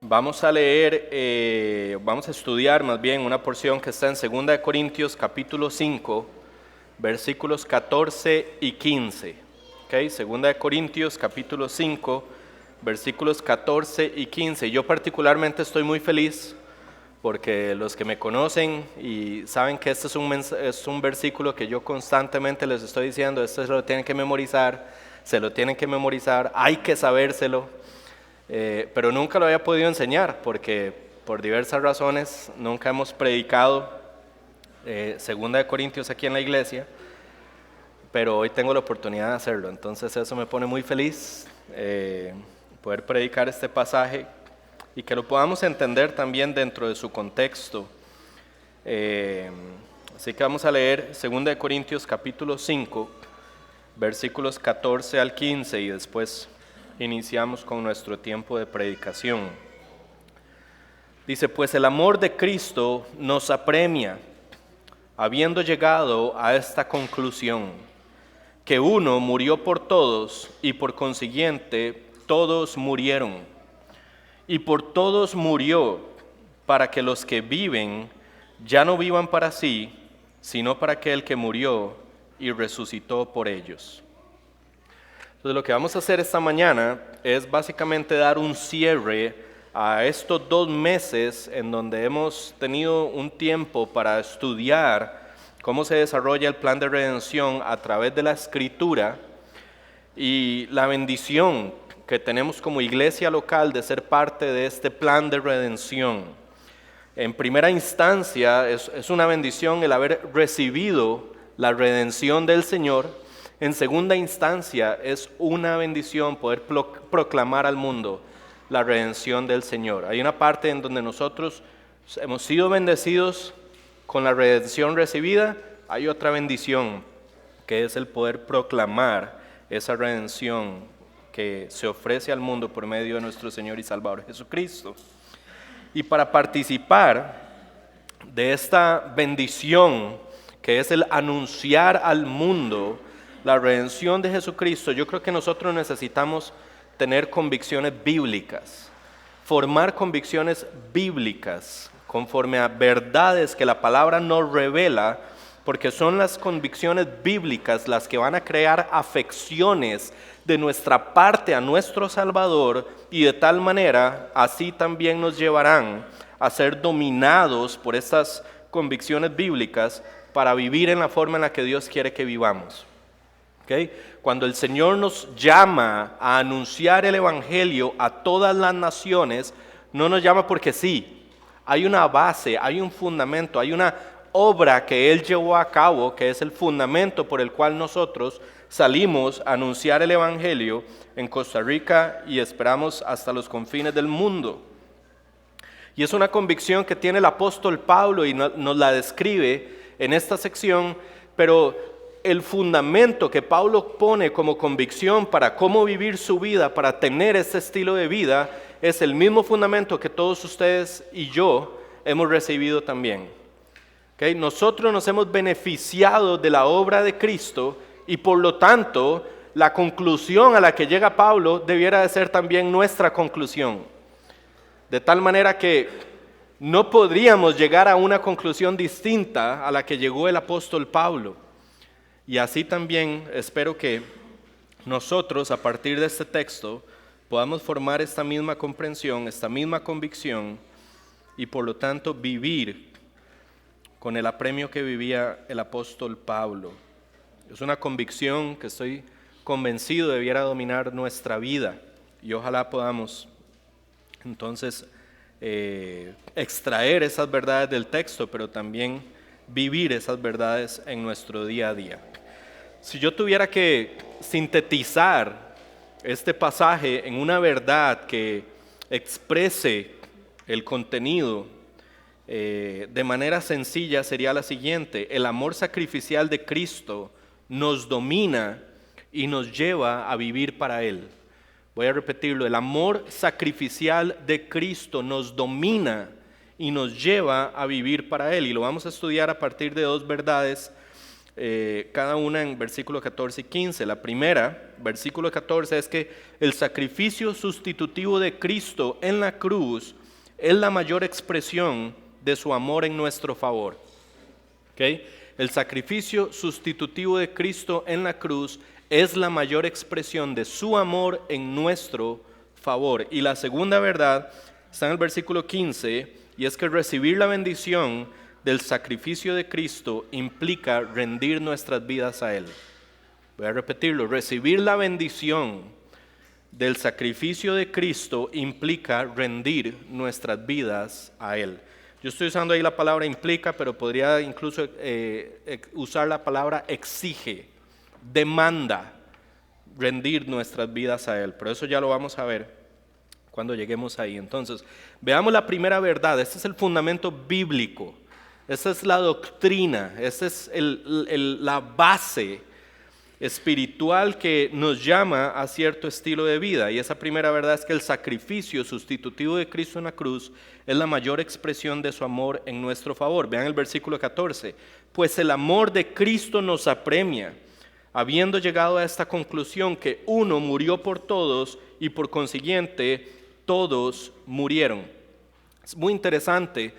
Vamos a leer, vamos a estudiar más bien una porción que está en 2 Corintios capítulo 5, versículos 14 y 15. ¿Okay? 2 Corintios capítulo 5, versículos 14 y 15. Yo particularmente estoy muy feliz porque los que me conocen y saben que este es un versículo que yo constantemente les estoy diciendo, esto se lo tienen que memorizar, hay que sabérselo. Pero nunca lo había podido enseñar porque por diversas razones nunca hemos predicado 2 Corintios aquí en la iglesia, pero hoy tengo la oportunidad de hacerlo, entonces eso me pone muy feliz, poder predicar este pasaje y que lo podamos entender también dentro de su contexto. Así que vamos a leer 2 Corintios capítulo 5, versículos 14 al 15 y después iniciamos con nuestro tiempo de predicación. Dice, pues el amor de Cristo nos apremia, habiendo llegado a esta conclusión, que uno murió por todos y por consiguiente todos murieron. Y por todos murió, para que los que viven ya no vivan para sí, sino para aquel que murió y resucitó por ellos. Entonces lo que vamos a hacer esta mañana es básicamente dar un cierre a estos 2 meses en donde hemos tenido un tiempo para estudiar cómo se desarrolla el plan de redención a través de la Escritura y la bendición que tenemos como iglesia local de ser parte de este plan de redención. En primera instancia es una bendición el haber recibido la redención del Señor. En segunda instancia es una bendición poder proclamar al mundo la redención del Señor. Hay una parte en donde nosotros hemos sido bendecidos con la redención recibida, hay otra bendición que es el poder proclamar esa redención que se ofrece al mundo por medio de nuestro Señor y Salvador Jesucristo. Y para participar de esta bendición que es el anunciar al mundo la redención de Jesucristo, yo creo que nosotros necesitamos tener convicciones bíblicas, formar convicciones bíblicas conforme a verdades que la palabra nos revela, porque son las convicciones bíblicas las que van a crear afecciones de nuestra parte a nuestro Salvador y de tal manera así también nos llevarán a ser dominados por estas convicciones bíblicas para vivir en la forma en la que Dios quiere que vivamos. ¿Okay? Cuando el Señor nos llama a anunciar el Evangelio a todas las naciones, no nos llama porque sí. Hay una base, hay un fundamento, hay una obra que Él llevó a cabo, que es el fundamento por el cual nosotros salimos a anunciar el Evangelio en Costa Rica y esperamos hasta los confines del mundo. Y es una convicción que tiene el apóstol Pablo y nos la describe en esta sección, pero el fundamento que Pablo pone como convicción para cómo vivir su vida, para tener este estilo de vida, es el mismo fundamento que todos ustedes y yo hemos recibido también. ¿Okay? Nosotros nos hemos beneficiado de la obra de Cristo y por lo tanto la conclusión a la que llega Pablo debiera de ser también nuestra conclusión. De tal manera que no podríamos llegar a una conclusión distinta a la que llegó el apóstol Pablo. Y así también espero que nosotros a partir de este texto podamos formar esta misma comprensión, esta misma convicción y por lo tanto vivir con el apremio que vivía el apóstol Pablo. Es una convicción que estoy convencido debiera dominar nuestra vida y ojalá podamos entonces extraer esas verdades del texto, pero también vivir esas verdades en nuestro día a día. Si yo tuviera que sintetizar este pasaje en una verdad que exprese el contenido de manera sencilla, sería la siguiente: el amor sacrificial de Cristo nos domina y nos lleva a vivir para Él. Voy a repetirlo: el amor sacrificial de Cristo nos domina y nos lleva a vivir para Él. Y lo vamos a estudiar a partir de 2 verdades cada una en versículo 14 y 15. La primera, versículo 14, es que el sacrificio sustitutivo de Cristo en la cruz es la mayor expresión de su amor en nuestro favor. ¿Okay? El sacrificio sustitutivo de Cristo en la cruz es la mayor expresión de su amor en nuestro favor. Y la segunda verdad está en el versículo 15, y es que recibir la bendición del sacrificio de Cristo implica rendir nuestras vidas a Él. Voy a repetirlo, recibir la bendición del sacrificio de Cristo implica rendir nuestras vidas a Él. Yo estoy usando ahí la palabra implica, pero podría incluso usar la palabra exige, demanda rendir nuestras vidas a Él. Pero eso ya lo vamos a ver cuando lleguemos ahí. Entonces, veamos la primera verdad. Este es el fundamento bíblico. Esa es la doctrina, esa es la base espiritual que nos llama a cierto estilo de vida. Y esa primera verdad es que el sacrificio sustitutivo de Cristo en la cruz es la mayor expresión de su amor en nuestro favor. Vean el versículo 14. Pues el amor de Cristo nos apremia, habiendo llegado a esta conclusión que uno murió por todos y por consiguiente todos murieron. Es muy interesante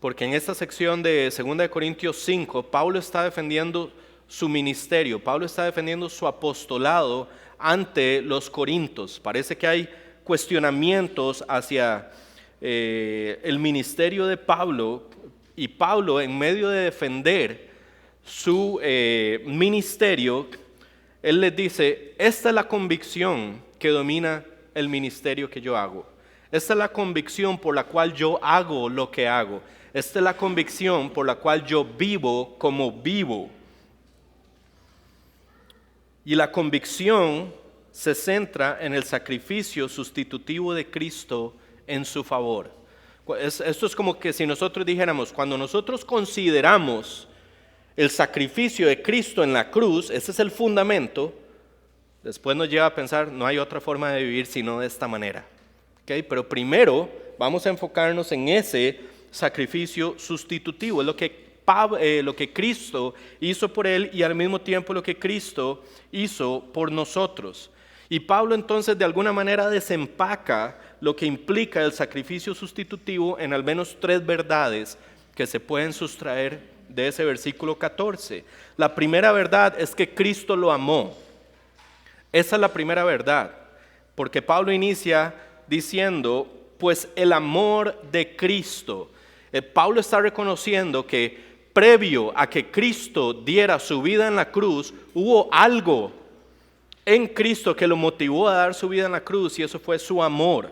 porque en esta sección de 2 Corintios 5, Pablo está defendiendo su ministerio, Pablo está defendiendo su apostolado ante los corintios. Parece que hay cuestionamientos hacia el ministerio de Pablo, y Pablo, en medio de defender su ministerio, él les dice: esta es la convicción que domina el ministerio que yo hago. Esta es la convicción por la cual yo hago lo que hago. Esta es la convicción por la cual yo vivo como vivo. Y la convicción se centra en el sacrificio sustitutivo de Cristo en su favor. Esto es como que si nosotros dijéramos, cuando nosotros consideramos el sacrificio de Cristo en la cruz, ese es el fundamento, después nos lleva a pensar, no hay otra forma de vivir sino de esta manera. ¿Okay? Pero primero vamos a enfocarnos en ese sacrificio sustitutivo, es lo que Cristo hizo por él y al mismo tiempo lo que Cristo hizo por nosotros. Y Pablo entonces de alguna manera desempaca lo que implica el sacrificio sustitutivo en al menos 3 verdades que se pueden sustraer de ese versículo 14. La primera verdad es que Cristo lo amó. Esa es la primera verdad, porque Pablo inicia diciendo, pues el amor de Cristo. Pablo está reconociendo que previo a que Cristo diera su vida en la cruz, hubo algo en Cristo que lo motivó a dar su vida en la cruz, y eso fue su amor.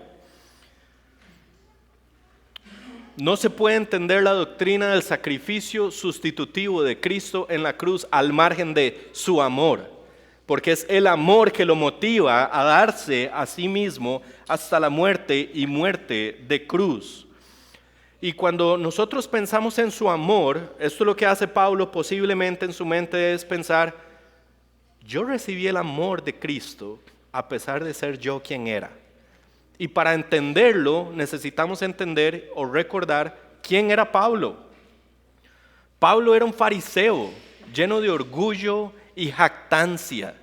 No se puede entender la doctrina del sacrificio sustitutivo de Cristo en la cruz al margen de su amor, porque es el amor que lo motiva a darse a sí mismo hasta la muerte y muerte de cruz. Y cuando nosotros pensamos en su amor, esto es lo que hace Pablo posiblemente en su mente, es pensar: yo recibí el amor de Cristo a pesar de ser yo quien era. Y para entenderlo necesitamos entender o recordar quién era Pablo. Pablo era un fariseo lleno de orgullo y jactancia.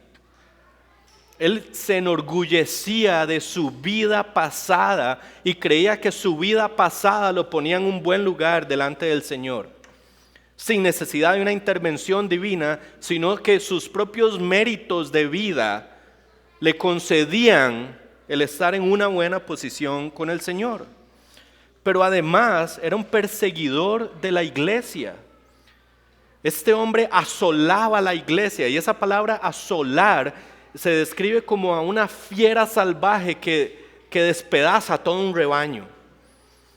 Él se enorgullecía de su vida pasada y creía que su vida pasada lo ponía en un buen lugar delante del Señor, sin necesidad de una intervención divina, sino que sus propios méritos de vida le concedían el estar en una buena posición con el Señor. Pero además era un perseguidor de la iglesia. Este hombre asolaba la iglesia, y esa palabra asolar se describe como a una fiera salvaje que despedaza todo un rebaño,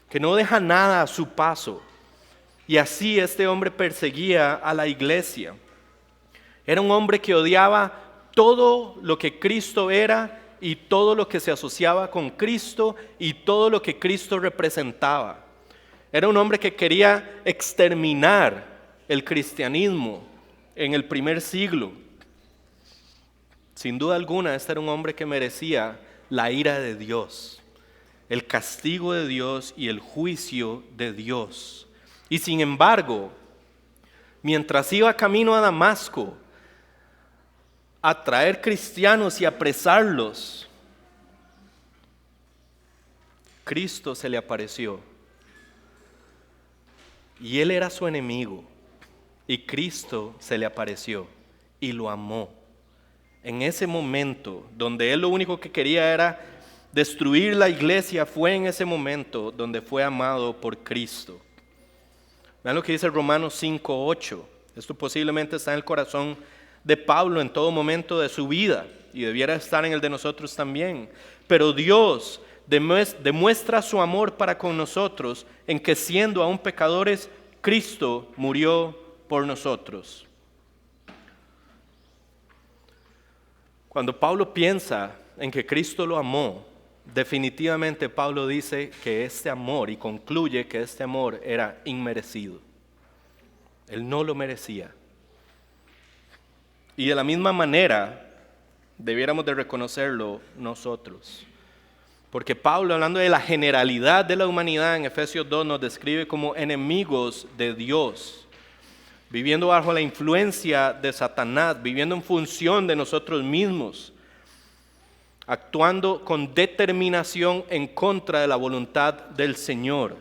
que no deja nada a su paso. Y así este hombre perseguía a la iglesia. Era un hombre que odiaba todo lo que Cristo era y todo lo que se asociaba con Cristo y todo lo que Cristo representaba. Era un hombre que quería exterminar el cristianismo en el primer siglo. Sin duda alguna, este era un hombre que merecía la ira de Dios, el castigo de Dios y el juicio de Dios. Y sin embargo, mientras iba camino a Damasco a traer cristianos y apresarlos, Cristo se le apareció. Y él era su enemigo. Y Cristo se le apareció y lo amó. En ese momento, donde él lo único que quería era destruir la iglesia, fue en ese momento donde fue amado por Cristo. Vean lo que dice Romanos 5:8. Esto posiblemente está en el corazón de Pablo en todo momento de su vida y debiera estar en el de nosotros también. Pero Dios demuestra su amor para con nosotros en que, siendo aún pecadores, Cristo murió por nosotros. Cuando Pablo piensa en que Cristo lo amó, definitivamente Pablo dice que este amor, y concluye que este amor era inmerecido. Él no lo merecía. Y de la misma manera debiéramos de reconocerlo nosotros. Porque Pablo, hablando de la generalidad de la humanidad en Efesios 2, nos describe como enemigos de Dios, viviendo bajo la influencia de Satanás, viviendo en función de nosotros mismos, actuando con determinación en contra de la voluntad del Señor.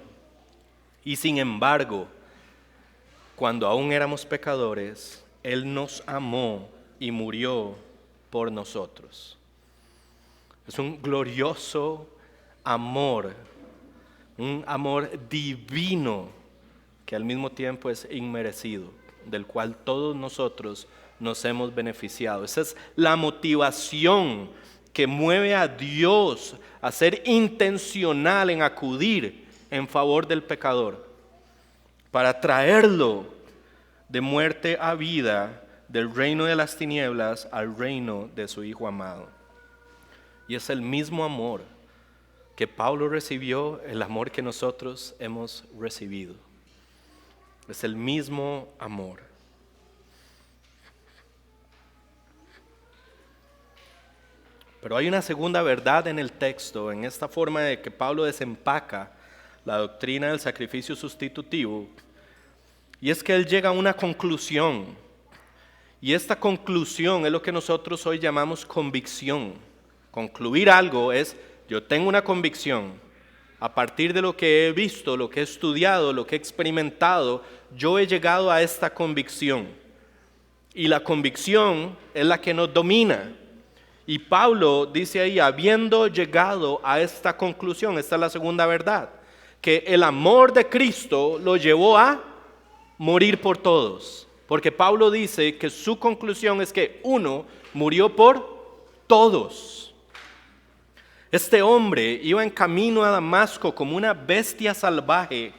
Y sin embargo, cuando aún éramos pecadores, Él nos amó y murió por nosotros. Es un glorioso amor, un amor divino que al mismo tiempo es inmerecido, del cual todos nosotros nos hemos beneficiado. Esa es la motivación que mueve a Dios a ser intencional en acudir en favor del pecador, para traerlo de muerte a vida, del reino de las tinieblas al reino de su Hijo amado. Y es el mismo amor que Pablo recibió, el amor que nosotros hemos recibido. Es el mismo amor. Pero hay una segunda verdad en el texto, en esta forma de que Pablo desempaca la doctrina del sacrificio sustitutivo, y es que él llega a una conclusión. Y esta conclusión es lo que nosotros hoy llamamos convicción. Concluir algo es, yo tengo una convicción, a partir de lo que he visto, lo que he estudiado, lo que he experimentado, yo he llegado a esta convicción. Y la convicción es la que nos domina. Y Pablo dice ahí, habiendo llegado a esta conclusión, esta es la segunda verdad, que el amor de Cristo lo llevó a morir por todos. Porque Pablo dice que su conclusión es que uno murió por todos. Este hombre iba en camino a Damasco como una bestia salvaje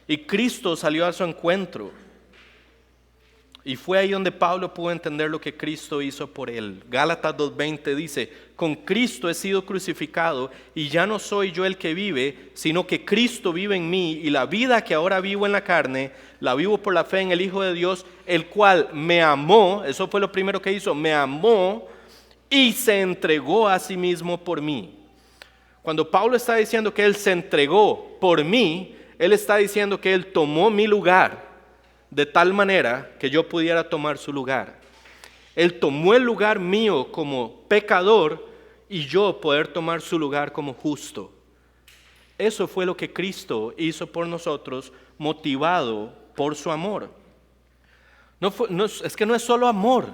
y Cristo salió a su encuentro. Y fue ahí donde Pablo pudo entender lo que Cristo hizo por él. Gálatas 2:20 dice, con Cristo he sido crucificado y ya no soy yo el que vive, sino que Cristo vive en mí, y la vida que ahora vivo en la carne, la vivo por la fe en el Hijo de Dios, el cual me amó, eso fue lo primero que hizo, me amó y se entregó a sí mismo por mí. Cuando Pablo está diciendo que Él se entregó por mí, Él está diciendo que Él tomó mi lugar, de tal manera que yo pudiera tomar su lugar. Él tomó el lugar mío como pecador y yo poder tomar su lugar como justo. Eso fue lo que Cristo hizo por nosotros, motivado por su amor. Es que no es solo amor.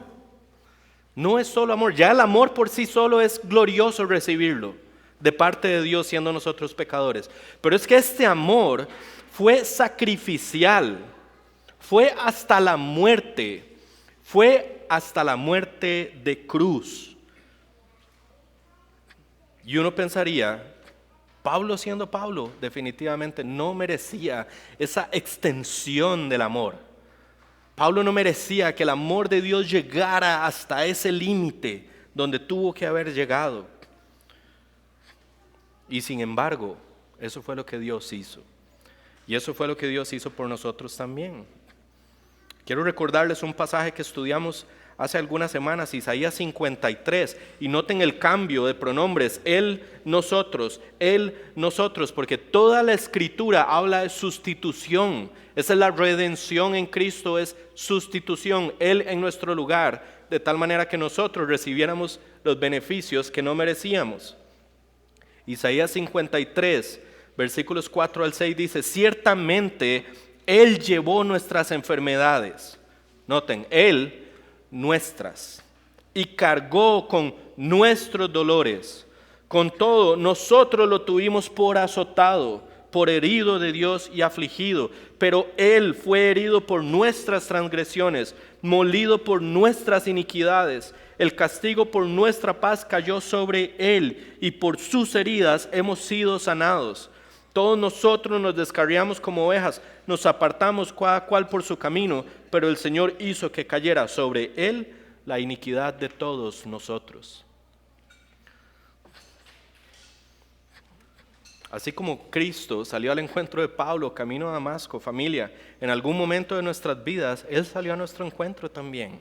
No es solo amor. Ya el amor por sí solo es glorioso recibirlo de parte de Dios siendo nosotros pecadores. Pero es que este amor fue sacrificial. Fue hasta la muerte de cruz. Y uno pensaría, Pablo siendo Pablo, definitivamente no merecía esa extensión del amor. Pablo no merecía que el amor de Dios llegara hasta ese límite donde tuvo que haber llegado. Y sin embargo, eso fue lo que Dios hizo. Y eso fue lo que Dios hizo por nosotros también. Quiero recordarles un pasaje que estudiamos hace algunas semanas, Isaías 53, y noten el cambio de pronombres, él, nosotros, porque toda la escritura habla de sustitución. Esa es la redención en Cristo, es sustitución, él en nuestro lugar, de tal manera que nosotros recibiéramos los beneficios que no merecíamos. Isaías 53, versículos 4 al 6 dice, ciertamente Él llevó nuestras enfermedades, noten, Él, nuestras, y cargó con nuestros dolores. Con todo, nosotros lo tuvimos por azotado, por herido de Dios y afligido, pero Él fue herido por nuestras transgresiones, molido por nuestras iniquidades. El castigo por nuestra paz cayó sobre Él, y por sus heridas hemos sido sanados. Todos nosotros nos descarriamos como ovejas, nos apartamos cada cual por su camino, pero el Señor hizo que cayera sobre Él la iniquidad de todos nosotros. Así como Cristo salió al encuentro de Pablo, camino a Damasco, familia, en algún momento de nuestras vidas, Él salió a nuestro encuentro también,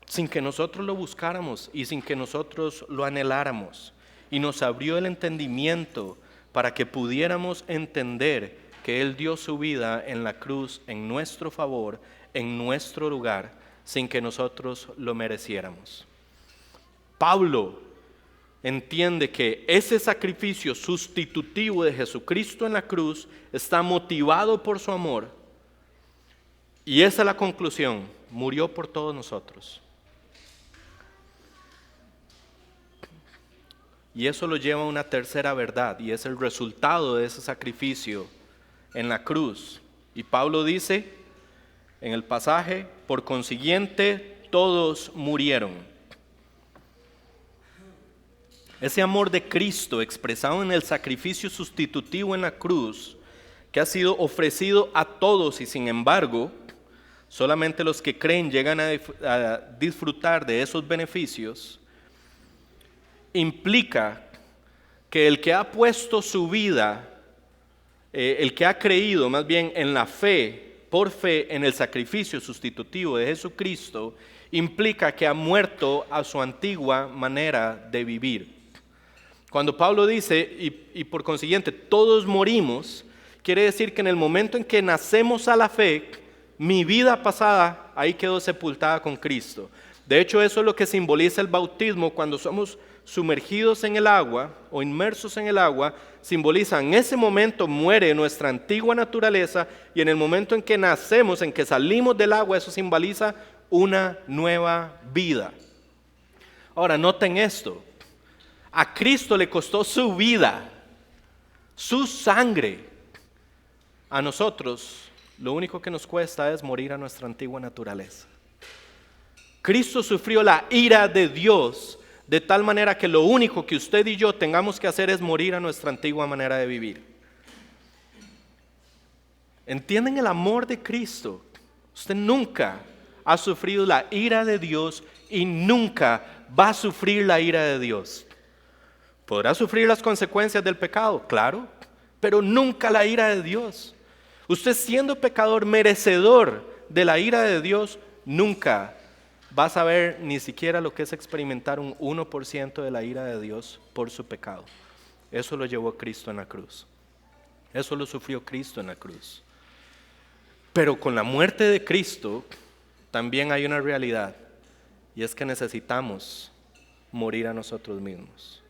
sin que nosotros lo buscáramos y sin que nosotros lo anheláramos, y nos abrió el entendimiento para que pudiéramos entender que Él dio su vida en la cruz en nuestro favor, en nuestro lugar, sin que nosotros lo mereciéramos. Pablo entiende que ese sacrificio sustitutivo de Jesucristo en la cruz está motivado por su amor, y esa es la conclusión: murió por todos nosotros. Y eso lo lleva a una tercera verdad, y es el resultado de ese sacrificio en la cruz. Y Pablo dice en el pasaje, por consiguiente todos murieron. Ese amor de Cristo expresado en el sacrificio sustitutivo en la cruz, que ha sido ofrecido a todos, y sin embargo solamente los que creen llegan a disfrutar de esos beneficios, implica que el que ha puesto su vida, el que ha creído más bien en la fe, por fe en el sacrificio sustitutivo de Jesucristo, implica que ha muerto a su antigua manera de vivir. Cuando Pablo dice, y por consiguiente todos morimos, quiere decir que en el momento en que nacemos a la fe, mi vida pasada ahí quedó sepultada con Cristo. De hecho, eso es lo que simboliza el bautismo. Cuando somos sumergidos en el agua o inmersos en el agua, simboliza en ese momento muere nuestra antigua naturaleza, y en el momento en que nacemos, en que salimos del agua, eso simboliza una nueva vida. Ahora, noten esto: a Cristo le costó su vida, su sangre. A nosotros lo único que nos cuesta es morir a nuestra antigua naturaleza. Cristo sufrió la ira de Dios de tal manera que lo único que usted y yo tengamos que hacer es morir a nuestra antigua manera de vivir. ¿Entienden el amor de Cristo? Usted nunca ha sufrido la ira de Dios y nunca va a sufrir la ira de Dios. ¿Podrá sufrir las consecuencias del pecado? Claro, pero nunca la ira de Dios. Usted, siendo pecador merecedor de la ira de Dios, nunca va a saber ni siquiera lo que es experimentar un 1% de la ira de Dios por su pecado. Eso lo llevó Cristo en la cruz. Eso lo sufrió Cristo en la cruz. Pero con la muerte de Cristo también hay una realidad, y es que necesitamos morir a nosotros mismos.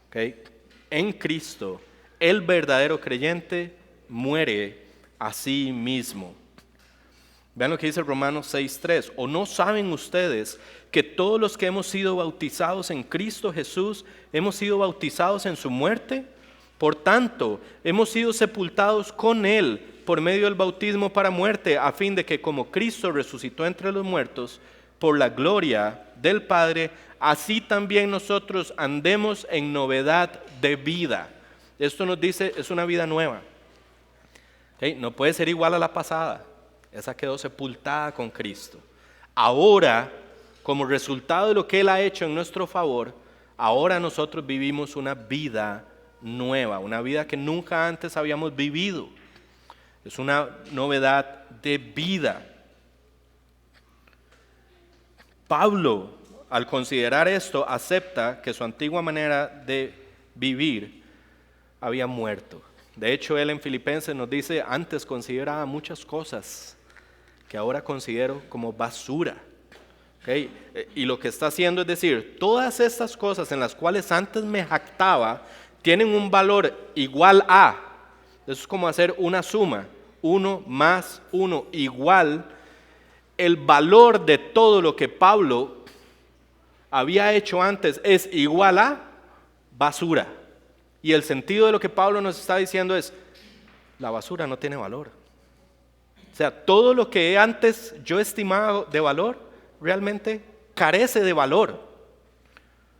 ¿Okay? En Cristo, el verdadero creyente muere a sí mismo. Vean lo que dice Romanos 6:3. ¿O no saben ustedes que todos los que hemos sido bautizados en Cristo Jesús hemos sido bautizados en su muerte? Por tanto, hemos sido sepultados con Él por medio del bautismo para muerte, a fin de que como Cristo resucitó entre los muertos por la gloria del Padre, así también nosotros andemos en novedad de vida. Esto nos dice, es una vida nueva. ¿Okay? No puede ser igual a la pasada. Esa quedó sepultada con Cristo. Ahora, como resultado de lo que Él ha hecho en nuestro favor, ahora nosotros vivimos una vida nueva, una vida que nunca antes habíamos vivido. Es una novedad de vida. Pablo, al considerar esto, acepta que su antigua manera de vivir había muerto. De hecho, él en Filipenses nos dice, antes consideraba muchas cosas que ahora considero como basura. ¿Okay? Y lo que está haciendo es decir, todas estas cosas en las cuales antes me jactaba, tienen un valor igual a, eso es como hacer una suma, 1 más 1 igual, el valor de todo lo que Pablo había hecho antes es igual a basura. Y el sentido de lo que Pablo nos está diciendo es, la basura no tiene valor. O sea, todo lo que antes yo estimaba de valor, realmente carece de valor.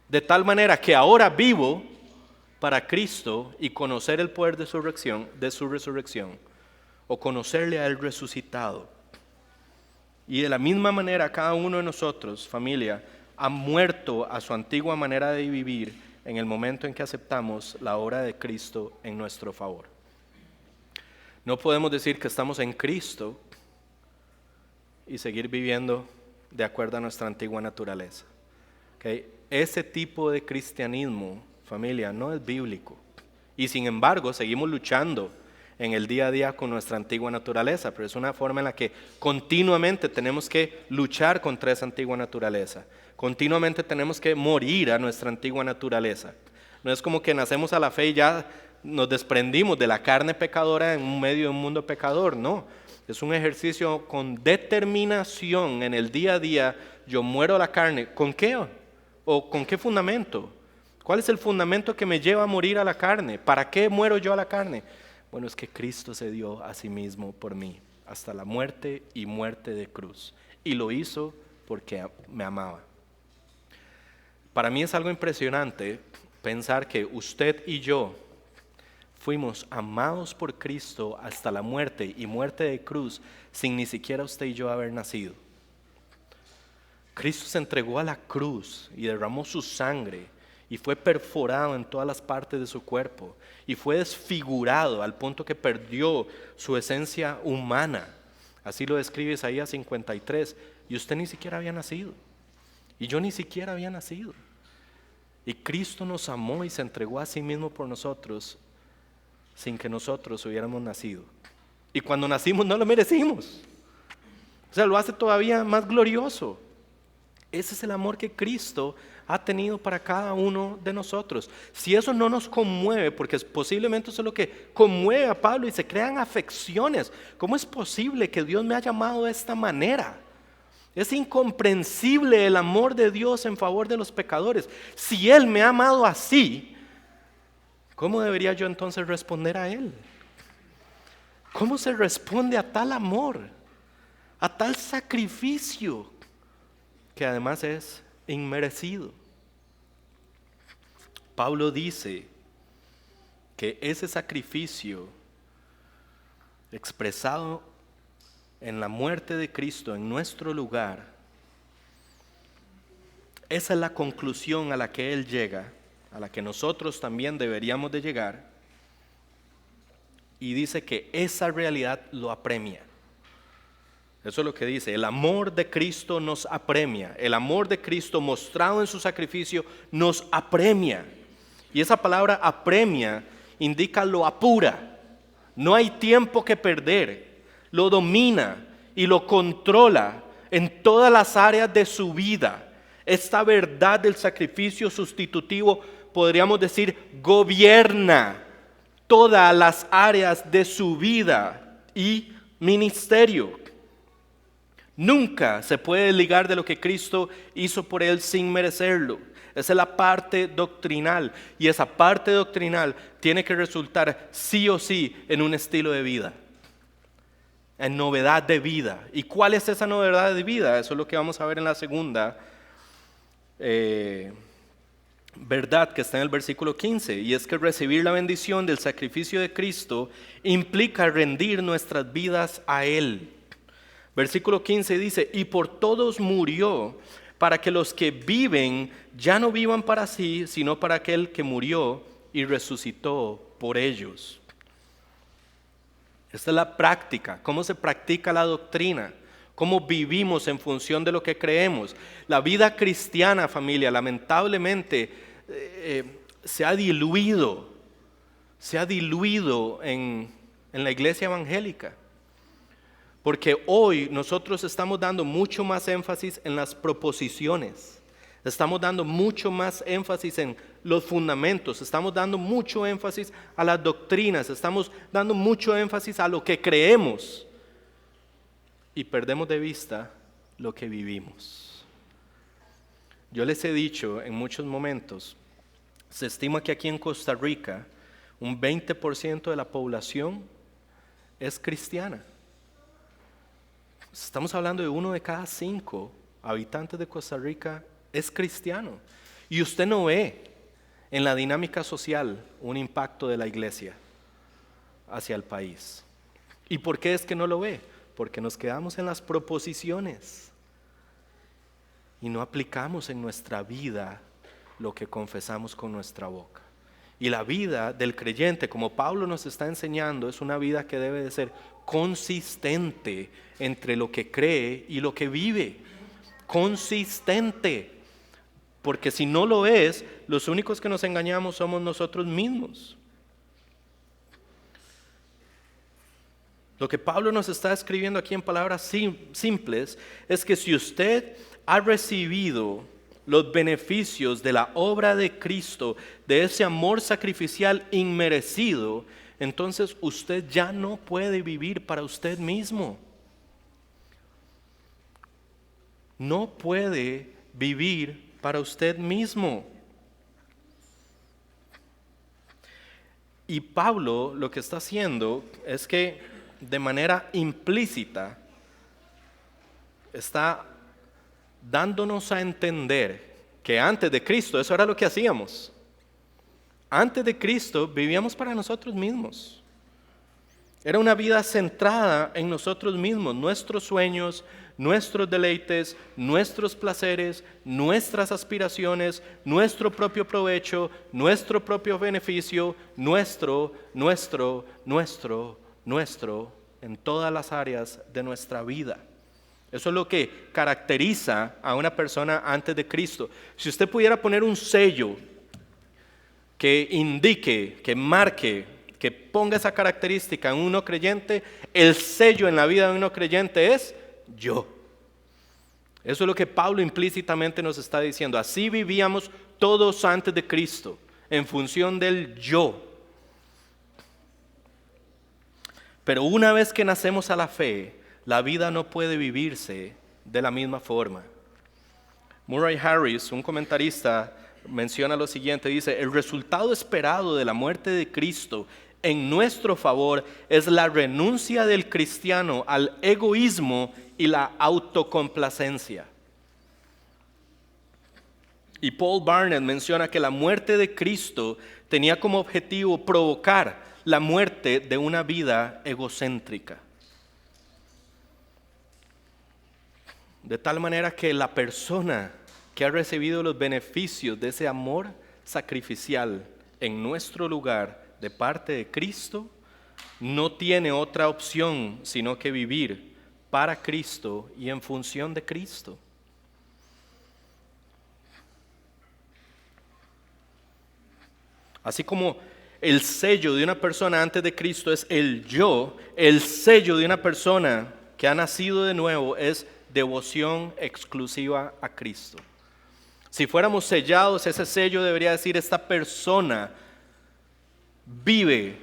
De tal manera que ahora vivo para Cristo y conocer el poder de su resurrección, o conocerle a Él resucitado. Y de la misma manera cada uno de nosotros, familia, ha muerto a su antigua manera de vivir en el momento en que aceptamos la obra de Cristo en nuestro favor. No podemos decir que estamos en Cristo y seguir viviendo de acuerdo a nuestra antigua naturaleza. ¿Okay? Ese tipo de cristianismo, familia, no es bíblico. Y sin embargo, seguimos luchando en el día a día con nuestra antigua naturaleza, pero es una forma en la que continuamente tenemos que luchar contra esa antigua naturaleza. Continuamente tenemos que morir a nuestra antigua naturaleza. No es como que nacemos a la fe y ya nos desprendimos de la carne pecadora en medio de un mundo pecador, no. Es un ejercicio con determinación en el día a día. Yo muero a la carne. ¿Con qué? ¿O con qué fundamento? ¿Cuál es el fundamento que me lleva a morir a la carne? ¿Para qué muero yo a la carne? Bueno, es que Cristo se dio a sí mismo por mí, hasta la muerte y muerte de cruz. Y lo hizo porque me amaba. Para mí es algo impresionante pensar que usted y yo fuimos amados por Cristo hasta la muerte y muerte de cruz sin ni siquiera usted y yo haber nacido. Cristo se entregó a la cruz y derramó su sangre y fue perforado en todas las partes de su cuerpo y fue desfigurado al punto que perdió su esencia humana. Así lo describe Isaías 53, y usted ni siquiera había nacido y yo ni siquiera había nacido. Y Cristo nos amó y se entregó a sí mismo por nosotros sin que nosotros hubiéramos nacido. Y cuando nacimos no lo merecimos. O sea, lo hace todavía más glorioso. Ese es el amor que Cristo ha tenido para cada uno de nosotros. Si eso no nos conmueve, porque posiblemente eso es lo que conmueve a Pablo y se crean afecciones. ¿Cómo es posible que Dios me haya amado de esta manera? Es incomprensible el amor de Dios en favor de los pecadores. Si Él me ha amado así, ¿cómo debería yo entonces responder a Él? ¿Cómo se responde a tal amor, a tal sacrificio, que además es inmerecido? Pablo dice que ese sacrificio expresado en la muerte de Cristo en nuestro lugar, esa es la conclusión a la que Él llega, a la que nosotros también deberíamos de llegar, y dice que esa realidad lo apremia. Eso es lo que dice, el amor de Cristo nos apremia, el amor de Cristo mostrado en su sacrificio nos apremia. Y esa palabra apremia indica lo apura, no hay tiempo que perder, lo domina y lo controla en todas las áreas de su vida. Esta verdad del sacrificio sustitutivo, podríamos decir, gobierna todas las áreas de su vida y ministerio. Nunca se puede desligar de lo que Cristo hizo por él sin merecerlo. Esa es la parte doctrinal, y esa parte doctrinal tiene que resultar sí o sí en un estilo de vida, en novedad de vida. ¿Y cuál es esa novedad de vida? Eso es lo que vamos a ver en la segunda verdad que está en el versículo 15, y es que recibir la bendición del sacrificio de Cristo implica rendir nuestras vidas a Él. Versículo 15 dice, y por todos murió, para que los que viven ya no vivan para sí, sino para aquel que murió y resucitó por ellos. Esta es la práctica. ¿Cómo se practica la doctrina? cómo vivimos en función de lo que creemos. La vida cristiana, familia, lamentablemente se ha diluido en la iglesia evangélica. Porque hoy nosotros estamos dando mucho más énfasis en las proposiciones. Estamos dando mucho más énfasis en los fundamentos. Estamos dando mucho énfasis a las doctrinas. Estamos dando mucho énfasis a lo que creemos. Y perdemos de vista lo que vivimos. Yo les he dicho en muchos momentos, se estima que aquí en Costa Rica un 20% de la población es cristiana. Estamos hablando de 1 de cada 5 habitantes de Costa Rica es cristiano. Y usted no ve en la dinámica social un impacto de la iglesia hacia el país. ¿Y por qué es que no lo ve? Porque nos quedamos en las proposiciones y no aplicamos en nuestra vida lo que confesamos con nuestra boca. Y la vida del creyente, como Pablo nos está enseñando, es una vida que debe de ser consistente entre lo que cree y lo que vive. Consistente. Porque si no lo es, los únicos que nos engañamos somos nosotros mismos. Lo que Pablo nos está escribiendo aquí en palabras simples es que si usted ha recibido los beneficios de la obra de Cristo, de ese amor sacrificial inmerecido, entonces usted ya no puede vivir para usted mismo. No puede vivir para usted mismo. Y Pablo lo que está haciendo es que de manera implícita está dándonos a entender que antes de Cristo eso era lo que hacíamos. Antes de Cristo vivíamos para nosotros mismos. Era una vida centrada en nosotros mismos, nuestros sueños, nuestros deleites, nuestros placeres, nuestras aspiraciones, nuestro propio provecho, nuestro propio beneficio, nuestro, en todas las áreas de nuestra vida. Eso es lo que caracteriza a una persona antes de Cristo. Si usted pudiera poner un sello que indique, que marque, que ponga esa característica en uno creyente, el sello en la vida de uno creyente es yo. Eso es lo que Pablo implícitamente nos está diciendo. Así vivíamos todos antes de Cristo, en función del yo. Pero una vez que nacemos a la fe, la vida no puede vivirse de la misma forma. Murray Harris, un comentarista, menciona lo siguiente, dice: el resultado esperado de la muerte de Cristo en nuestro favor es la renuncia del cristiano al egoísmo y la autocomplacencia. Y Paul Barnett menciona que la muerte de Cristo tenía como objetivo provocar la muerte de una vida egocéntrica. De tal manera que la persona que ha recibido los beneficios de ese amor sacrificial en nuestro lugar de parte de Cristo, no tiene otra opción sino que vivir para Cristo y en función de Cristo. Así como el sello de una persona antes de Cristo es el yo, el sello de una persona que ha nacido de nuevo es devoción exclusiva a Cristo. Si fuéramos sellados, ese sello debería decir: esta persona vive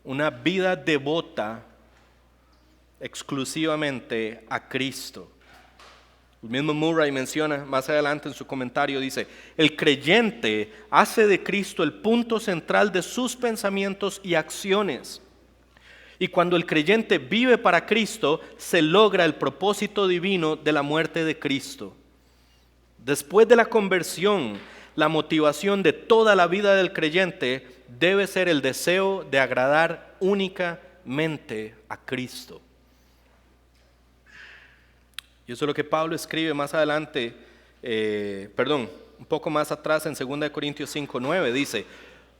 una vida devota exclusivamente a Cristo. El mismo Murray menciona más adelante en su comentario, dice: el creyente hace de Cristo el punto central de sus pensamientos y acciones. Y cuando el creyente vive para Cristo, se logra el propósito divino de la muerte de Cristo. Después de la conversión, la motivación de toda la vida del creyente debe ser el deseo de agradar únicamente a Cristo. Y eso es lo que Pablo escribe más adelante, un poco más atrás en 2 Corintios 5:9, dice: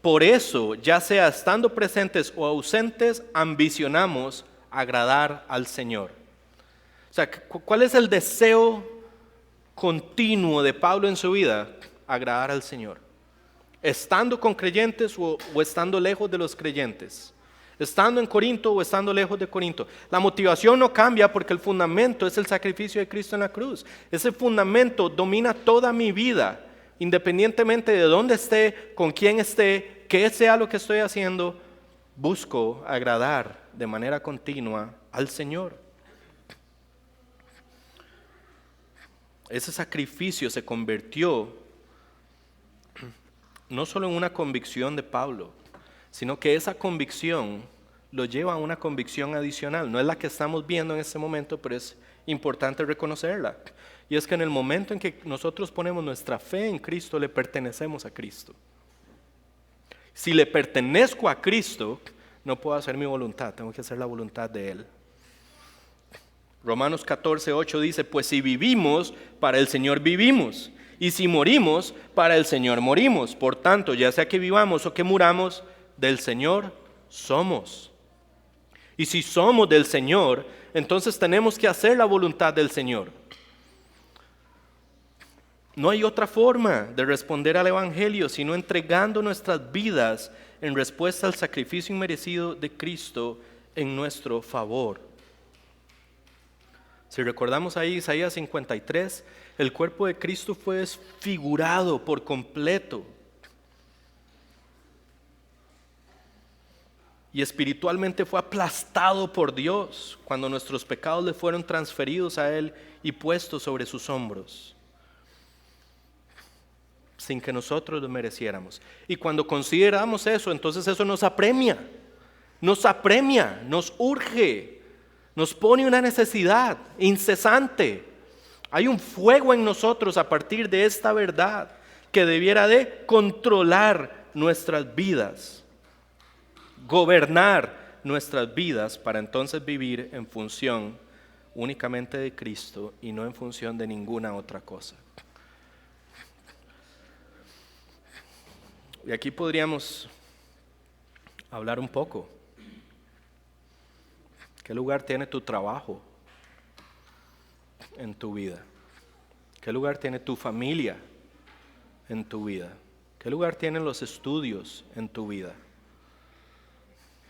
por eso, ya sea estando presentes o ausentes, ambicionamos agradar al Señor. O sea, ¿cuál es el deseo continuo de Pablo en su vida? Agradar al Señor. Estando con creyentes o estando lejos de los creyentes. Estando en Corinto o estando lejos de Corinto. La motivación no cambia porque el fundamento es el sacrificio de Cristo en la cruz. Ese fundamento domina toda mi vida, independientemente de dónde esté, con quién esté, qué sea lo que estoy haciendo. Busco agradar de manera continua al Señor. Ese sacrificio se convirtió no solo en una convicción de Pablo, sino que esa convicción lo lleva a una convicción adicional. No es la que estamos viendo en este momento, pero es importante reconocerla. Y es que en el momento en que nosotros ponemos nuestra fe en Cristo, le pertenecemos a Cristo. Si le pertenezco a Cristo, no puedo hacer mi voluntad, tengo que hacer la voluntad de Él. Romanos 14:8 dice, pues si vivimos, para el Señor vivimos, y si morimos, para el Señor morimos. Por tanto, ya sea que vivamos o que muramos, del Señor somos. Y si somos del Señor, entonces tenemos que hacer la voluntad del Señor. No hay otra forma de responder al Evangelio sino entregando nuestras vidas en respuesta al sacrificio inmerecido de Cristo en nuestro favor. Si recordamos ahí Isaías 53, el cuerpo de Cristo fue desfigurado por completo. Y espiritualmente fue aplastado por Dios cuando nuestros pecados le fueron transferidos a Él y puestos sobre sus hombros, sin que nosotros lo mereciéramos. Y cuando consideramos eso, entonces eso nos apremia, nos urge, nos pone una necesidad incesante. Hay un fuego en nosotros a partir de esta verdad que debiera de controlar nuestras vidas, gobernar nuestras vidas para entonces vivir en función únicamente de Cristo y no en función de ninguna otra cosa. Y aquí podríamos hablar un poco. ¿Qué lugar tiene tu trabajo en tu vida? ¿Qué lugar tiene tu familia en tu vida? ¿Qué lugar tienen los estudios en tu vida?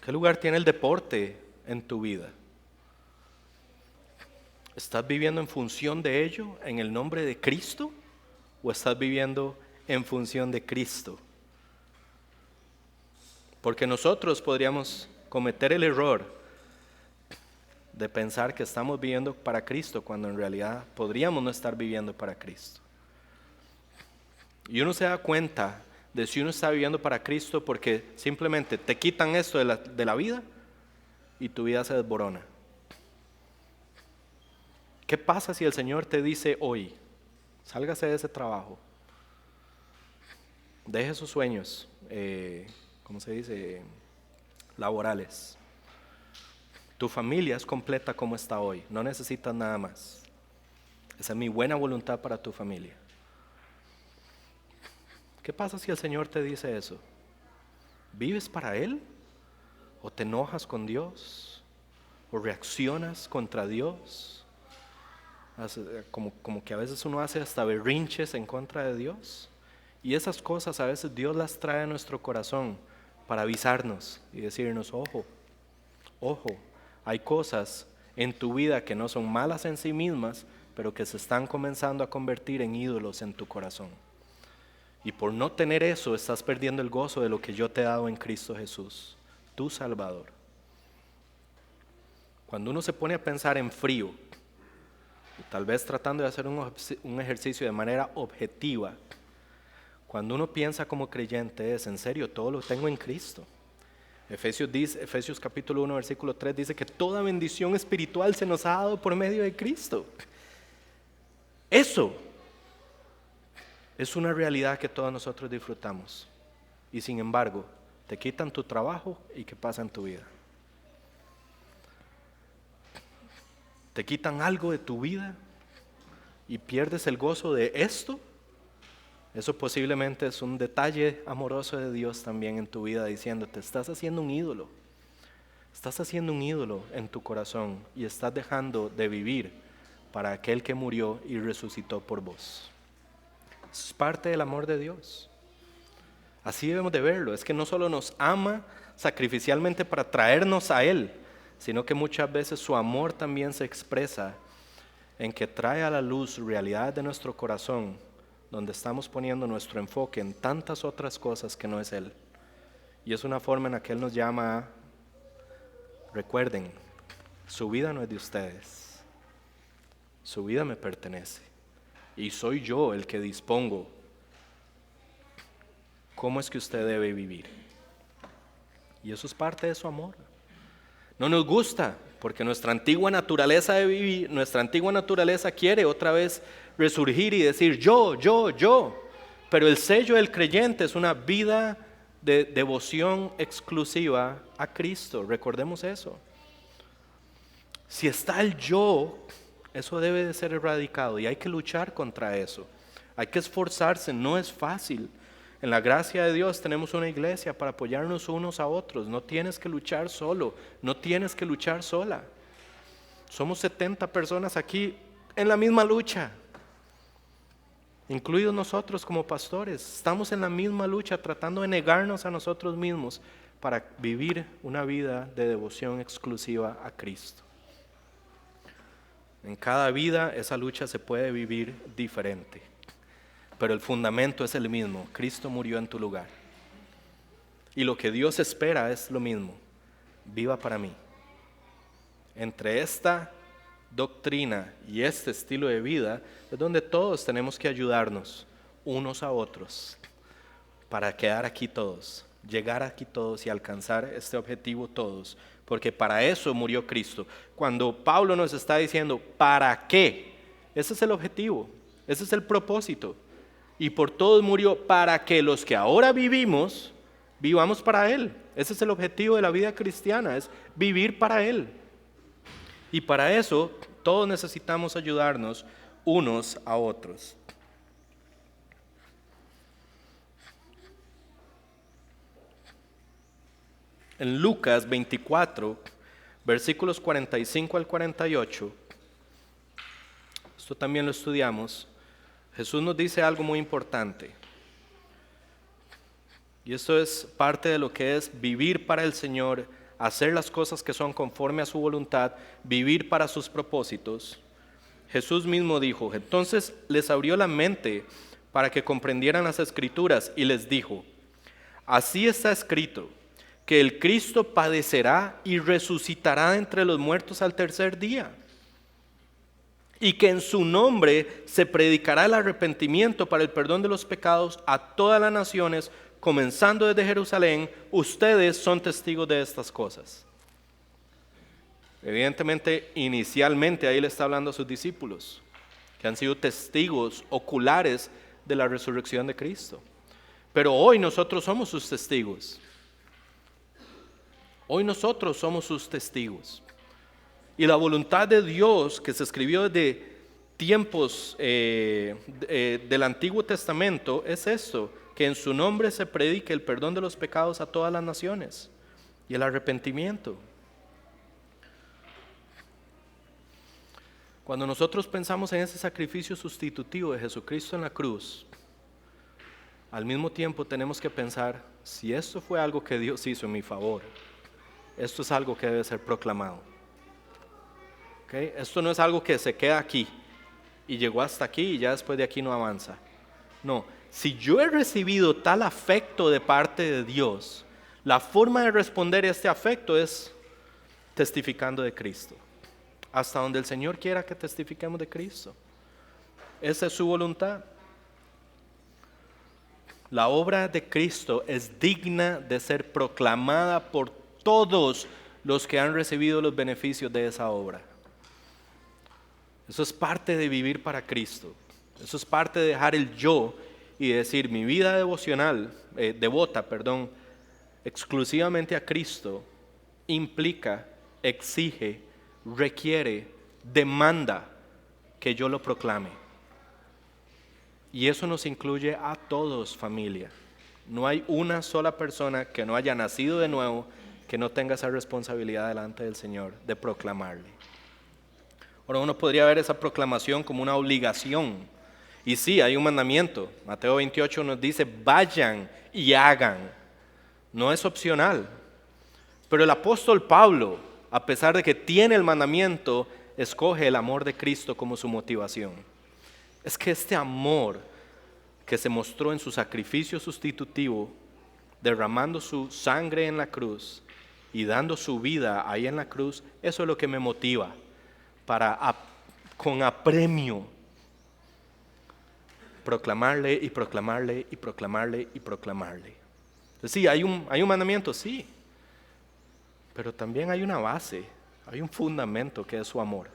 ¿Qué lugar tiene el deporte en tu vida? ¿Estás viviendo en función de ello, en el nombre de Cristo? ¿O estás viviendo en función de Cristo? Porque nosotros podríamos cometer el error de pensar que estamos viviendo para Cristo cuando en realidad podríamos no estar viviendo para Cristo. Y uno se da cuenta de si uno está viviendo para Cristo porque simplemente te quitan esto de la vida y tu vida se desborona. ¿Qué pasa si el Señor te dice hoy, sálgase de ese trabajo, deje sus sueños, ¿cómo se dice? Laborales. Tu familia es completa como está hoy, no necesitas nada más. Esa es mi buena voluntad para tu familia. ¿Qué pasa si el Señor te dice eso? ¿Vives para Él? ¿O te enojas con Dios? ¿O reaccionas contra Dios? Como que a veces uno hace hasta berrinches en contra de Dios. Y esas cosas a veces Dios las trae a nuestro corazón para avisarnos y decirnos, ojo, hay cosas en tu vida que no son malas en sí mismas, pero que se están comenzando a convertir en ídolos en tu corazón. Y por no tener eso, estás perdiendo el gozo de lo que yo te he dado en Cristo Jesús, tu Salvador. Cuando uno se pone a pensar en frío, tal vez tratando de hacer un ejercicio de manera objetiva, cuando uno piensa como creyente es, en serio, todo lo tengo en Cristo. Efesios capítulo 1, versículo 3 dice que toda bendición espiritual se nos ha dado por medio de Cristo. Eso es una realidad que todos nosotros disfrutamos. Y sin embargo, te quitan tu trabajo y ¿qué pasa en tu vida? Te quitan algo de tu vida y pierdes el gozo de esto. Eso posiblemente es un detalle amoroso de Dios también en tu vida, diciéndote, estás haciendo un ídolo en tu corazón y estás dejando de vivir para aquel que murió y resucitó por vos. Eso es parte del amor de Dios. Así debemos de verlo. Es que no solo nos ama sacrificialmente para traernos a Él, sino que muchas veces su amor también se expresa en que trae a la luz realidades de nuestro corazón, donde estamos poniendo nuestro enfoque en tantas otras cosas que no es Él. Y es una forma en la que Él nos llama a, recuerden, su vida no es de ustedes, su vida me pertenece. Y soy yo el que dispongo cómo es que usted debe vivir. Y eso es parte de su amor. No nos gusta, porque nuestra antigua naturaleza de vivir, nuestra antigua naturaleza quiere otra vez resurgir y decir yo. Pero el sello del creyente es una vida de devoción exclusiva a Cristo. Recordemos eso. Si está el yo, eso debe de ser erradicado y hay que luchar contra eso. Hay que esforzarse, no es fácil. En la gracia de Dios tenemos una iglesia para apoyarnos unos a otros. No tienes que luchar solo, no tienes que luchar sola. Somos 70 personas aquí en la misma lucha, incluidos nosotros como pastores. Estamos en la misma lucha tratando de negarnos a nosotros mismos para vivir una vida de devoción exclusiva a Cristo. En cada vida esa lucha se puede vivir diferente, pero el fundamento es el mismo. Cristo murió en tu lugar. Y lo que Dios espera es lo mismo. Viva para mí. Entre esta doctrina y este estilo de vida es donde todos tenemos que ayudarnos unos a otros para quedar aquí todos, llegar aquí todos y alcanzar este objetivo todos, porque para eso murió Cristo. Cuando Pablo nos está diciendo ¿para qué? Ese es el objetivo, ese es el propósito. Y por todos murió para que los que ahora vivimos, vivamos para Él. Ese es el objetivo de la vida cristiana, es vivir para Él. Y para eso todos necesitamos ayudarnos unos a otros. En Lucas 24, versículos 45 al 48, esto también lo estudiamos, Jesús nos dice algo muy importante. Y esto es parte de lo que es vivir para el Señor, hacer las cosas que son conforme a su voluntad, vivir para sus propósitos. Jesús mismo dijo, entonces les abrió la mente para que comprendieran las Escrituras y les dijo, así está escrito, que el Cristo padecerá y resucitará entre los muertos al tercer día, y que en su nombre se predicará el arrepentimiento para el perdón de los pecados a todas las naciones, comenzando desde Jerusalén. Ustedes son testigos de estas cosas. Evidentemente, inicialmente ahí le está hablando a sus discípulos, que han sido testigos oculares de la resurrección de Cristo. Pero hoy nosotros somos sus testigos. Hoy nosotros somos sus testigos. Y la voluntad de Dios, que se escribió desde tiempos del Antiguo Testamento, es esto, que en su nombre se predique el perdón de los pecados a todas las naciones y el arrepentimiento. Cuando nosotros pensamos en ese sacrificio sustitutivo de Jesucristo en la cruz, al mismo tiempo tenemos que pensar, si esto fue algo que Dios hizo en mi favor, esto es algo que debe ser proclamado. ¿Okay? Esto no es algo que se queda aquí y llegó hasta aquí y ya después de aquí no avanza. No, si yo he recibido tal afecto de parte de Dios, la forma de responder a este afecto es testificando de Cristo. Hasta donde el Señor quiera que testifiquemos de Cristo. Esa es su voluntad. La obra de Cristo es digna de ser proclamada por todos los que han recibido los beneficios de esa obra. Eso es parte de vivir para Cristo. Eso es parte de dejar el yo y decir mi vida devocional, devota, exclusivamente a Cristo, implica, exige, requiere, demanda que yo lo proclame. Y eso nos incluye a todos, familia. No hay una sola persona que no haya nacido de nuevo que no tenga esa responsabilidad delante del Señor de proclamarle. Ahora uno podría ver esa proclamación como una obligación. Y sí, hay un mandamiento. Mateo 28 nos dice, vayan y hagan. No es opcional. Pero el apóstol Pablo, a pesar de que tiene el mandamiento, escoge el amor de Cristo como su motivación. Es que este amor que se mostró en su sacrificio sustitutivo, derramando su sangre en la cruz y dando su vida ahí en la cruz, eso es lo que me motiva para con apremio proclamarle y proclamarle y proclamarle y proclamarle. Entonces, sí, hay un mandamiento, sí, pero también hay una base, hay un fundamento que es su amor.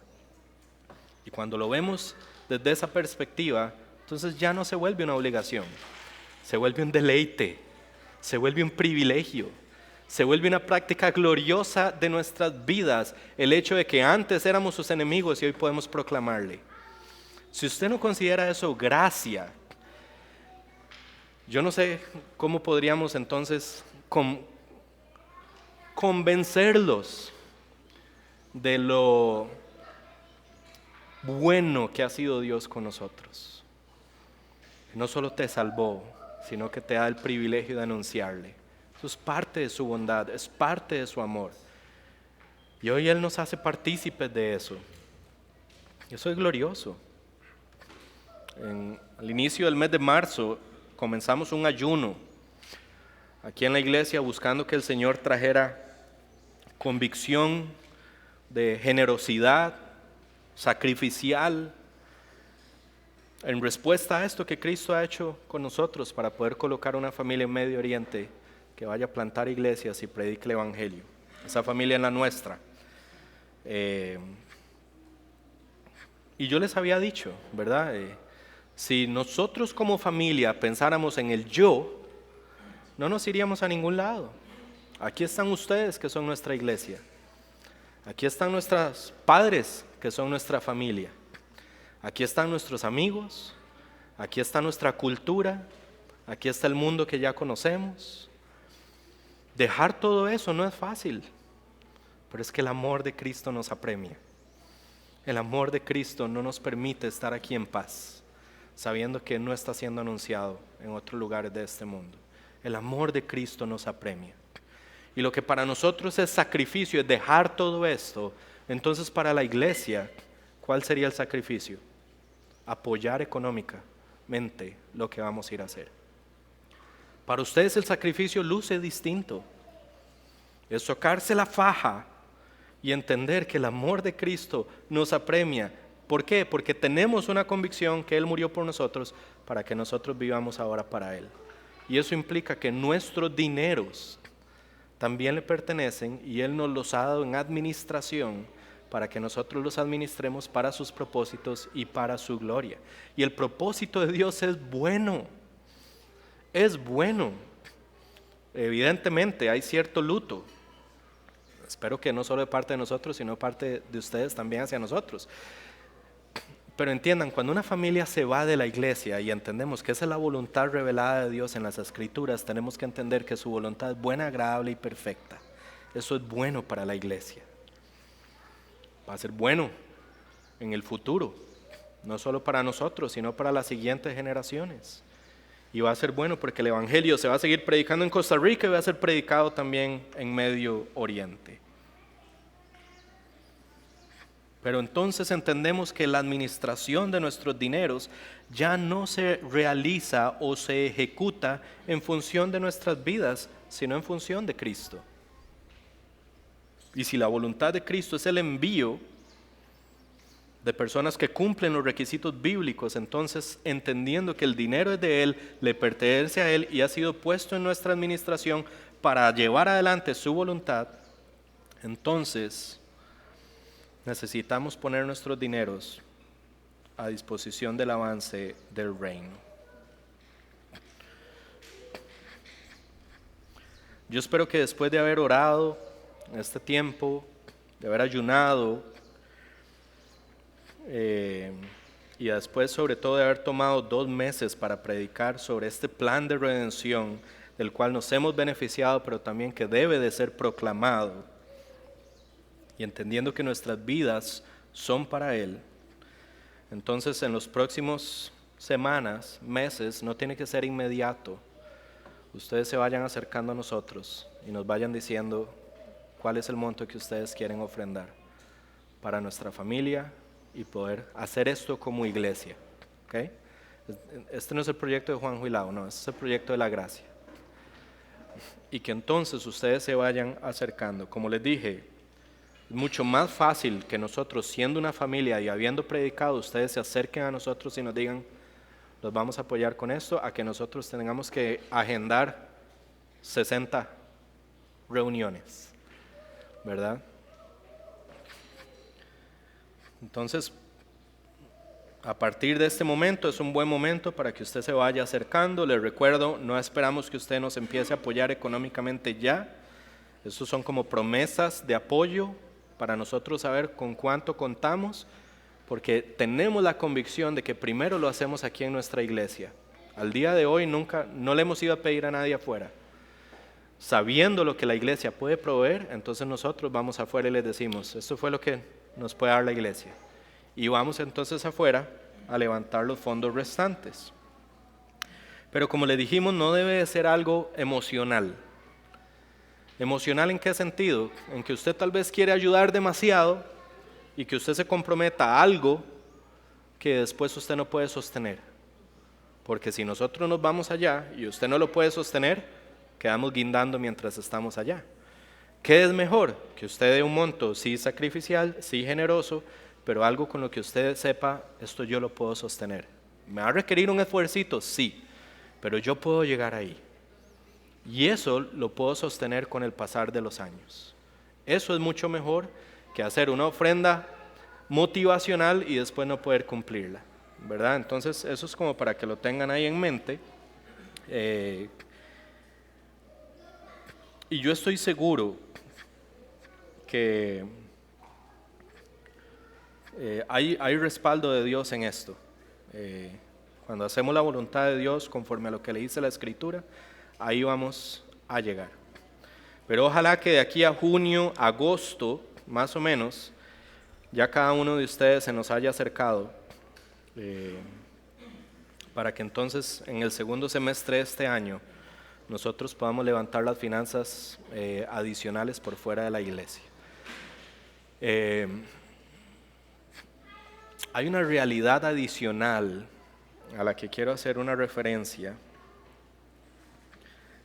Y cuando lo vemos desde esa perspectiva, entonces ya no se vuelve una obligación, se vuelve un deleite, se vuelve un privilegio, se vuelve una práctica gloriosa de nuestras vidas, el hecho de que antes éramos sus enemigos y hoy podemos proclamarle. Si usted no considera eso gracia, yo no sé cómo podríamos entonces convencerlos de lo bueno que ha sido Dios con nosotros. No solo te salvó, sino que te da el privilegio de anunciarle. Eso es parte de su bondad, es parte de su amor. Y hoy Él nos hace partícipes de eso. Eso es glorioso. Al inicio del mes de marzo comenzamos un ayuno aquí en la iglesia buscando que el Señor trajera convicción de generosidad sacrificial en respuesta a esto que Cristo ha hecho con nosotros para poder colocar una familia en Medio Oriente que vaya a plantar iglesias y predique el Evangelio. Esa familia es la nuestra. Y yo les había dicho, ¿verdad? Si nosotros como familia pensáramos en el yo, no nos iríamos a ningún lado. Aquí están ustedes que son nuestra iglesia. Aquí están nuestros padres que son nuestra familia. Aquí están nuestros amigos. Aquí está nuestra cultura. Aquí está el mundo que ya conocemos. Dejar todo eso no es fácil, pero es que el amor de Cristo nos apremia. El amor de Cristo no nos permite estar aquí en paz, sabiendo que no está siendo anunciado en otros lugares de este mundo. El amor de Cristo nos apremia. Y lo que para nosotros es sacrificio, es dejar todo esto. Entonces para la iglesia, ¿cuál sería el sacrificio? Apoyar económicamente lo que vamos a ir a hacer. Para ustedes el sacrificio luce distinto. Es tocarse la faja y entender que el amor de Cristo nos apremia. ¿Por qué? Porque tenemos una convicción que Él murió por nosotros para que nosotros vivamos ahora para Él. Y eso implica que nuestros dineros también le pertenecen y Él nos los ha dado en administración para que nosotros los administremos para sus propósitos y para su gloria. Y el propósito de Dios es bueno. Es bueno. Evidentemente hay cierto luto. Espero que no solo de parte de nosotros, sino de parte de ustedes también hacia nosotros. Pero entiendan, cuando una familia se va de la iglesia y entendemos que esa es la voluntad revelada de Dios en las Escrituras, tenemos que entender que su voluntad es buena, agradable y perfecta. Eso es bueno para la iglesia. Va a ser bueno en el futuro, no solo para nosotros, sino para las siguientes generaciones. Y va a ser bueno porque el Evangelio se va a seguir predicando en Costa Rica y va a ser predicado también en Medio Oriente. Pero entonces entendemos que la administración de nuestros dineros ya no se realiza o se ejecuta en función de nuestras vidas, sino en función de Cristo. Y si la voluntad de Cristo es el envío de personas que cumplen los requisitos bíblicos, entonces entendiendo que el dinero es de Él, le pertenece a Él y ha sido puesto en nuestra administración para llevar adelante su voluntad, entonces necesitamos poner nuestros dineros a disposición del avance del reino. Yo espero que después de haber orado en este tiempo, de haber ayunado, y después sobre todo de haber tomado 2 meses para predicar sobre este plan de redención del cual nos hemos beneficiado, pero también que debe de ser proclamado, y entendiendo que nuestras vidas son para Él, entonces en los próximos semanas, meses, no tiene que ser inmediato, ustedes se vayan acercando a nosotros y nos vayan diciendo cuál es el monto que ustedes quieren ofrendar para nuestra familia y poder hacer esto como iglesia. ¿Okay? Este no es el proyecto de Juan Huilao, no, este es el proyecto de la gracia. Y que entonces ustedes se vayan acercando. Como les dije, es mucho más fácil que nosotros, siendo una familia y habiendo predicado, ustedes se acerquen a nosotros y nos digan, los vamos a apoyar con esto, a que nosotros tengamos que agendar 60 reuniones, ¿verdad? Entonces, a partir de este momento es un buen momento para que usted se vaya acercando. Les recuerdo, no esperamos que usted nos empiece a apoyar económicamente ya. Estos son como promesas de apoyo para nosotros saber con cuánto contamos, porque tenemos la convicción de que primero lo hacemos aquí en nuestra iglesia. Al día de hoy no le hemos ido a pedir a nadie afuera. Sabiendo lo que la iglesia puede proveer, entonces nosotros vamos afuera y les decimos, esto fue lo que nos puede dar la iglesia. Y vamos entonces afuera a levantar los fondos restantes. Pero como le dijimos, no debe de ser algo emocional. ¿Emocional en qué sentido? En que usted tal vez quiere ayudar demasiado y que usted se comprometa a algo que después usted no puede sostener. Porque si nosotros nos vamos allá y usted no lo puede sostener, quedamos guindando mientras estamos allá. ¿Qué es mejor? Que usted dé un monto, sí sacrificial, sí generoso, pero algo con lo que usted sepa, esto yo lo puedo sostener. ¿Me va a requerir un esfuercito? Sí, pero yo puedo llegar ahí. Y eso lo puedo sostener con el pasar de los años. Eso es mucho mejor que hacer una ofrenda motivacional y después no poder cumplirla, ¿verdad? Entonces eso es como para que lo tengan ahí en mente. Y yo estoy seguro que hay respaldo de Dios en esto. Cuando hacemos la voluntad de Dios conforme a lo que le dice la Escritura, ahí vamos a llegar. Pero ojalá que de aquí a junio, agosto, más o menos, ya cada uno de ustedes se nos haya acercado para que entonces en el segundo semestre de este año nosotros podamos levantar las finanzas adicionales por fuera de la iglesia. Hay una realidad adicional a la que quiero hacer una referencia,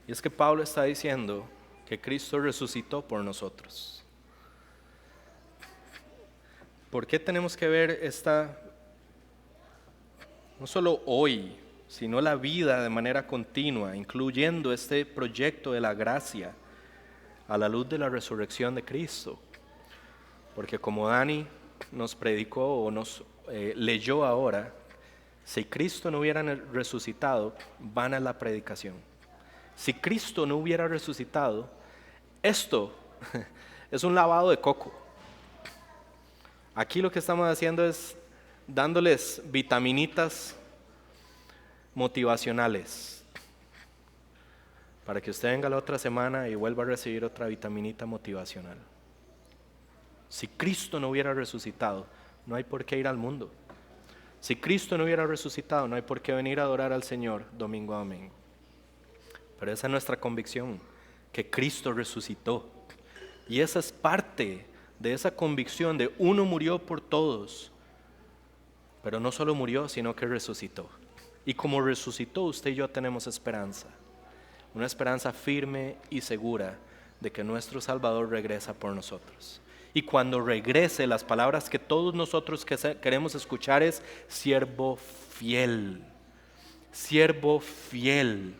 y es que Pablo está diciendo que Cristo resucitó por nosotros. ¿Por qué tenemos que ver esta, no solo hoy, sino la vida de manera continua, incluyendo este proyecto de la gracia a la luz de la resurrección de Cristo? Porque como Dani nos predicó o nos leyó ahora, si Cristo no hubiera resucitado, vana es la predicación. Si Cristo no hubiera resucitado, esto es un lavado de coco. Aquí lo que estamos haciendo es dándoles vitaminitas motivacionales para que usted venga la otra semana y vuelva a recibir otra vitaminita motivacional. Si Cristo no hubiera resucitado, no hay por qué ir al mundo. Si Cristo no hubiera resucitado, no hay por qué venir a adorar al Señor domingo a domingo. Pero esa es nuestra convicción, que Cristo resucitó. Y esa es parte de esa convicción de uno murió por todos, pero no solo murió, sino que resucitó. Y como resucitó, usted y yo tenemos esperanza, una esperanza firme y segura de que nuestro Salvador regresa por nosotros. Y cuando regrese, las palabras que todos nosotros queremos escuchar es siervo fiel, siervo fiel.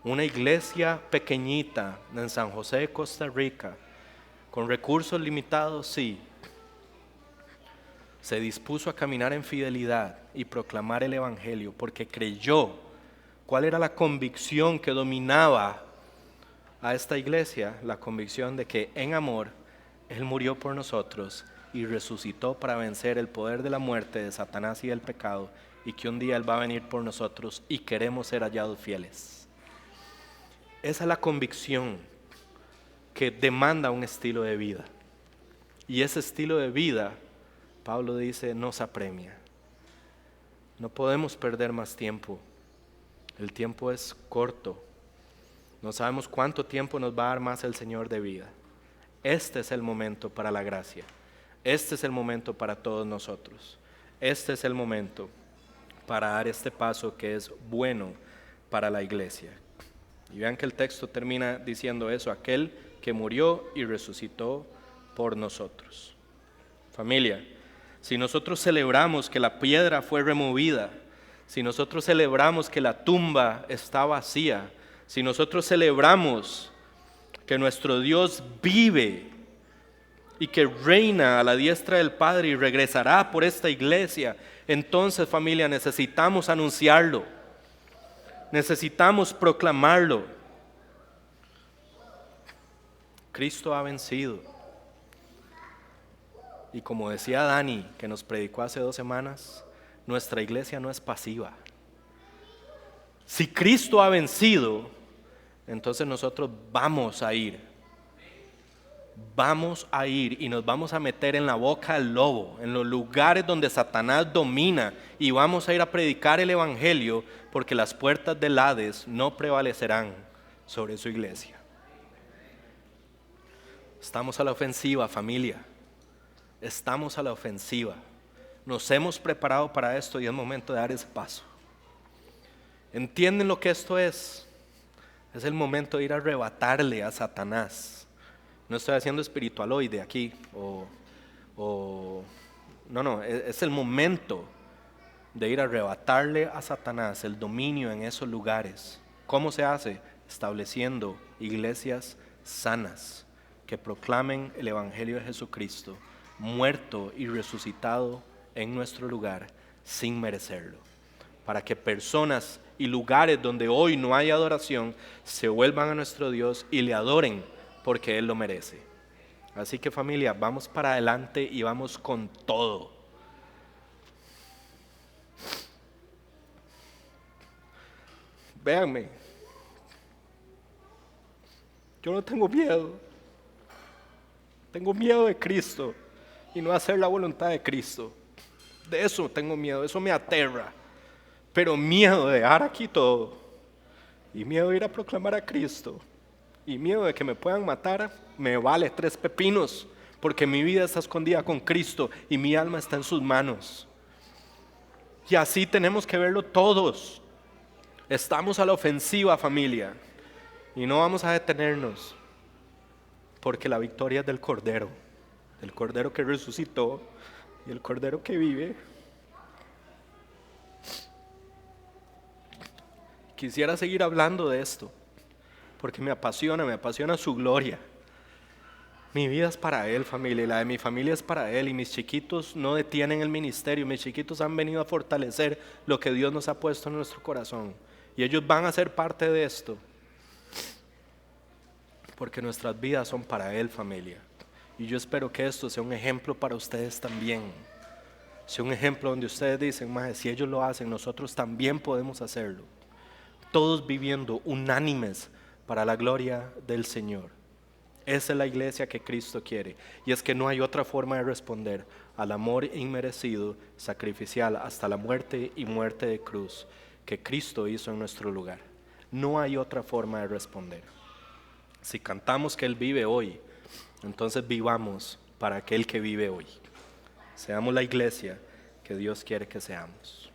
Una iglesia pequeñita en San José de Costa Rica, con recursos limitados, sí, se dispuso a caminar en fidelidad y proclamar el Evangelio porque creyó. ¿Cuál era la convicción que dominaba a esta iglesia? La convicción de que en amor Él murió por nosotros y resucitó para vencer el poder de la muerte, de Satanás y del pecado, y que un día Él va a venir por nosotros y queremos ser hallados fieles. Esa es la convicción que demanda un estilo de vida. Y ese estilo de vida Pablo dice, nos apremia. No podemos perder más tiempo. El tiempo es corto. No sabemos cuánto tiempo nos va a dar más el Señor de vida. Este es el momento para la gracia. Este es el momento para todos nosotros. Este es el momento para dar este paso que es bueno para la iglesia. Y vean que el texto termina diciendo eso, aquel que murió y resucitó por nosotros. Familia, si nosotros celebramos que la piedra fue removida, si nosotros celebramos que la tumba está vacía, si nosotros celebramos que nuestro Dios vive y que reina a la diestra del Padre y regresará por esta iglesia, entonces, familia, necesitamos anunciarlo, necesitamos proclamarlo. Cristo ha vencido. Y como decía Dani, que nos predicó hace 2 semanas, nuestra iglesia no es pasiva. Si Cristo ha vencido, entonces nosotros vamos a ir y nos vamos a meter en la boca del lobo, en los lugares donde Satanás domina, y vamos a ir a predicar el evangelio, porque las puertas del Hades no prevalecerán sobre su iglesia. Estamos a la ofensiva, familia. Estamos a la ofensiva. Nos hemos preparado para esto y es momento de dar ese paso. ¿Entienden lo que esto es? Es el momento de ir a arrebatarle a Satanás. No estoy haciendo espiritualoide aquí, no, es el momento de ir a arrebatarle a Satanás el dominio en esos lugares. ¿Cómo se hace? Estableciendo iglesias sanas que proclamen el evangelio de Jesucristo, muerto y resucitado en nuestro lugar sin merecerlo, para que personas y lugares donde hoy no hay adoración se vuelvan a nuestro Dios y le adoren porque Él lo merece. Así que, familia, vamos para adelante y vamos con todo. Véanme, yo no tengo miedo. Tengo miedo de Cristo y no hacer la voluntad de Cristo. De eso tengo miedo, eso me aterra. Pero miedo de dejar aquí todo, y miedo de ir a proclamar a Cristo, y miedo de que me puedan matar, me vale 3 pepinos, porque mi vida está escondida con Cristo y mi alma está en sus manos. Y así tenemos que verlo todos. Estamos a la ofensiva, familia, y no vamos a detenernos, porque la victoria es del Cordero, el Cordero que resucitó y el Cordero que vive. Quisiera seguir hablando de esto, porque me apasiona su gloria. Mi vida es para Él, familia, y la de mi familia es para Él, y mis chiquitos no detienen el ministerio. Mis chiquitos han venido a fortalecer lo que Dios nos ha puesto en nuestro corazón, y ellos van a ser parte de esto, porque nuestras vidas son para Él, familia. Y yo espero que esto sea un ejemplo para ustedes también, sea un ejemplo donde ustedes dicen, maje, si ellos lo hacen, nosotros también podemos hacerlo. Todos viviendo unánimes para la gloria del Señor. Esa es la iglesia que Cristo quiere. Y es que no hay otra forma de responder al amor inmerecido, sacrificial, hasta la muerte y muerte de cruz que Cristo hizo en nuestro lugar. No hay otra forma de responder. Si cantamos que Él vive hoy, entonces vivamos para aquel que vive hoy. Seamos la iglesia que Dios quiere que seamos.